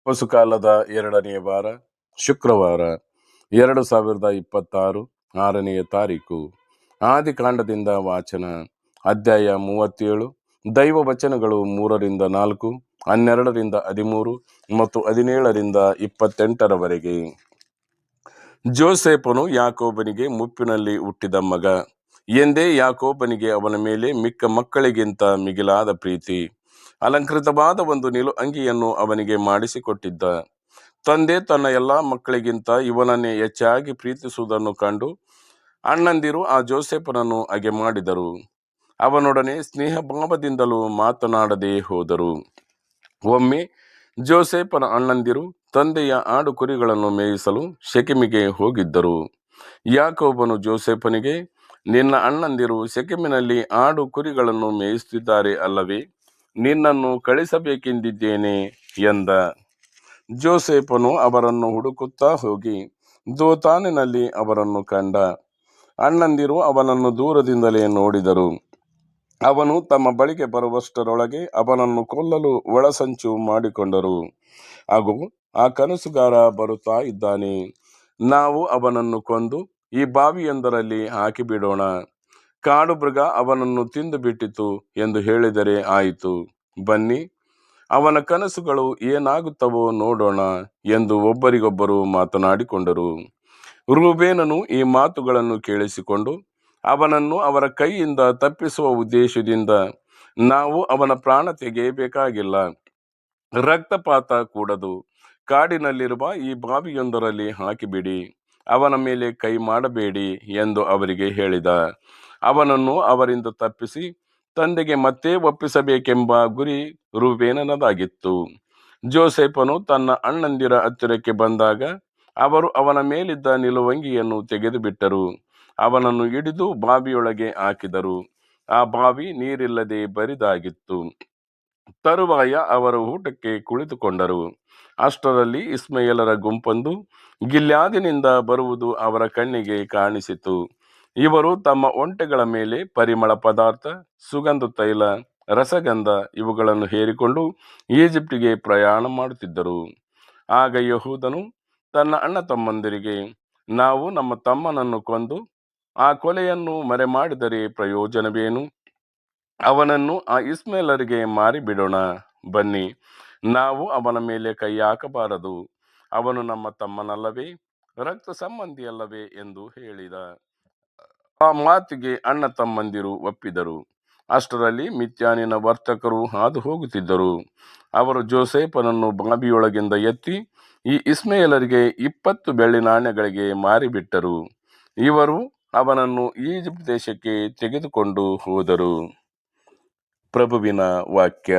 ಹೊಸಕಾಲದ 2ನೇ ವಾರ ಶುಕ್ರವಾರ 2026 6ನೇ ತಾರೀಕು. ಆದಿಕಾಂಡದಿಂದ ವಾಚನ. ಅಧ್ಯಾಯ 37. ದೈವ ವಚನಗಳು 3-4, 12-13 ಮತ್ತು 17-28. ಜೋಸೇಫನು ಯಾಕೋಬನಿಗೆ ಮುಪ್ಪಿನಲ್ಲಿ ಹುಟ್ಟಿದ ಮಗ ಎಂದೇ ಯಾಕೋಬನಿಗೆ ಅವನ ಮೇಲೆ ಮಿಕ್ಕ ಮಕ್ಕಳಿಗಿಂತ ಮಿಗಿಲಾದ ಪ್ರೀತಿ. ಅಲಂಕೃತವಾದ ಒಂದು ನಿಲು ಅಂಗಿಯನ್ನು ಅವನಿಗೆ ಮಾಡಿಸಿಕೊಟ್ಟಿದ್ದ. ತಂದೆ ತನ್ನ ಎಲ್ಲ ಮಕ್ಕಳಿಗಿಂತ ಇವನನ್ನೇ ಹೆಚ್ಚಾಗಿ ಪ್ರೀತಿಸುವುದನ್ನು ಕಂಡು ಅಣ್ಣಂದಿರು ಆ ಜೋಸೇಫನನ್ನು ಹಾಗೆ ಮಾಡಿದರು. ಅವನೊಡನೆ ಸ್ನೇಹಭಾವದಿಂದಲೂ ಮಾತನಾಡದೆ ಹೋದರು. ಒಮ್ಮೆ ಜೋಸೇಫನ ಅಣ್ಣಂದಿರು ತಂದೆಯ ಆಡು ಕುರಿಗಳನ್ನು ಮೇಯಿಸಲು ಶೆಕೆಮಿಗೆ ಹೋಗಿದ್ದರು. ಯಾಕೋಬನು ಜೋಸೇಫನಿಗೆ, ನಿನ್ನ ಅಣ್ಣಂದಿರು ಶೆಕೆಮಿನಲ್ಲಿ ಆಡು ಕುರಿಗಳನ್ನು ಮೇಯಿಸುತ್ತಿದ್ದಾರೆ ಅಲ್ಲವೇ? ನಿನ್ನನ್ನು ಕಳಿಸಬೇಕೆಂದಿದ್ದೇನೆ ಎಂದ. ಜೋಸೇಫನು ಅವರನ್ನು ಹುಡುಕುತ್ತಾ ಹೋಗಿ ದೋತಾನಿನಲ್ಲಿ ಅವರನ್ನು ಕಂಡ. ಅಣ್ಣಂದಿರು ಅವನನ್ನು ದೂರದಿಂದಲೇ ನೋಡಿದರು. ಅವನು ತಮ್ಮ ಬಳಿಗೆ ಬರುವಷ್ಟರೊಳಗೆ ಅವನನ್ನು ಕೊಲ್ಲಲು ಒಳಸಂಚು ಮಾಡಿಕೊಂಡರು. ಹಾಗೂ ಆ ಕನಸುಗಾರ ಬರುತ್ತಾ ಇದ್ದಾನೆ, ನಾವು ಅವನನ್ನು ಕೊಂದು ಈ ಬಾವಿಯೊಂದರಲ್ಲಿ ಹಾಕಿಬಿಡೋಣ, ಕಾಡು ಮೃಗ ಅವನನ್ನು ತಿಂದು ಬಿಟ್ಟಿತು ಎಂದು ಹೇಳಿದರೆ ಆಯಿತು. ಬನ್ನಿ, ಅವನ ಕನಸುಗಳು ಏನಾಗುತ್ತವೋ ನೋಡೋಣ ಎಂದು ಒಬ್ಬರಿಗೊಬ್ಬರು ಮಾತನಾಡಿಕೊಂಡರು. ರೂಬೇನನು ಈ ಮಾತುಗಳನ್ನು ಕೇಳಿಸಿಕೊಂಡು ಅವನನ್ನು ಅವರ ಕೈಯಿಂದ ತಪ್ಪಿಸುವ ಉದ್ದೇಶದಿಂದ, ನಾವು ಅವನ ಪ್ರಾಣ ತೆಗೆಯಬೇಕಾಗಿಲ್ಲ, ರಕ್ತಪಾತ ಕೂಡದು, ಕಾಡಿನಲ್ಲಿರುವ ಈ ಬಾವಿಯೊಂದರಲ್ಲಿ ಹಾಕಿಬಿಡಿ, ಅವನ ಮೇಲೆ ಕೈ ಮಾಡಬೇಡಿ ಎಂದು ಅವರಿಗೆ ಹೇಳಿದ. ಅವನನ್ನು ಅವರಿಂದ ತಪ್ಪಿಸಿ ತಂದೆಗೆ ಮತ್ತೆ ಒಪ್ಪಿಸಬೇಕೆಂಬ ಗುರಿ ರೂಬೇನನದಾಗಿತ್ತು. ಜೋಸೇಫನು ತನ್ನ ಅಣ್ಣಂದಿರ ಹತ್ತಿರಕ್ಕೆ ಬಂದಾಗ ಅವರು ಅವನ ಮೇಲಿದ್ದ ನಿಲುವಂಗಿಯನ್ನು ತೆಗೆದು ಬಿಟ್ಟರು. ಅವನನ್ನು ಹಿಡಿದು ಬಾವಿಯೊಳಗೆ ಹಾಕಿದರು. ಆ ಬಾವಿ ನೀರಿಲ್ಲದೆ ಬರಿದಾಗಿತ್ತು. ತರುವಾಯ ಅವರು ಊಟಕ್ಕೆ ಕುಳಿತುಕೊಂಡರು. ಅಷ್ಟರಲ್ಲಿ ಇಸ್ಮಾಯೇಲರ ಗುಂಪೊಂದು ಗಿಲ್ಯಾದಿನಿಂದ ಬರುವುದು ಅವರ ಕಣ್ಣಿಗೆ ಕಾಣಿಸಿತು. ಇವರು ತಮ್ಮ ಒಂಟೆಗಳ ಮೇಲೆ ಪರಿಮಳ ಪದಾರ್ಥ, ಸುಗಂಧ ತೈಲ, ರಸಗಂಧ ಇವುಗಳನ್ನು ಹೇರಿಕೊಂಡು ಈಜಿಪ್ಟಿಗೆ ಪ್ರಯಾಣ ಮಾಡುತ್ತಿದ್ದರು. ಆಗ ಯೆಹೂದನು ತನ್ನ ಅಣ್ಣ ತಮ್ಮಂದಿರಿಗೆ, ನಾವು ನಮ್ಮ ತಮ್ಮನನ್ನು ಕೊಂದು ಆ ಕೊಲೆಯನ್ನು ಮರೆಮಾಡಿದರೆ ಪ್ರಯೋಜನವೇನು? ಅವನನ್ನು ಆ ಇಸ್ಮಾಯೇಲರಿಗೆ ಮಾರಿಬಿಡೋಣ. ಬನ್ನಿ, ನಾವು ಅವನ ಮೇಲೆ ಕೈ ಹಾಕಬಾರದು, ಅವನು ನಮ್ಮ ತಮ್ಮನಲ್ಲವೇ, ರಕ್ತ ಸಂಬಂಧಿಯಲ್ಲವೇ ಎಂದು ಹೇಳಿದ. ಆ ಮಾತಿಗೆ ಅಣ್ಣ ತಮ್ಮಂದಿರು ಒಪ್ಪಿದರು. ಅಷ್ಟರಲ್ಲಿ ಮಿದ್ಯಾನಿನ ವರ್ತಕರು ಹಾದು ಹೋಗುತ್ತಿದ್ದರು. ಅವರು ಜೋಸೇಫನನ್ನು ಬಾವಿಯೊಳಗಿಂದ ಎತ್ತಿ ಈ ಇಸ್ಮಾಯೇಲರಿಗೆ 20 ಬೆಳ್ಳಿ ನಾಣ್ಯಗಳಿಗೆ ಮಾರಿಬಿಟ್ಟರು. ಇವರು ಅವನನ್ನು ಈಜಿಪ್ಟ್ ದೇಶಕ್ಕೆ ತೆಗೆದುಕೊಂಡು ಹೋದರು. ಪ್ರಭುವಿನ ವಾಕ್ಯ.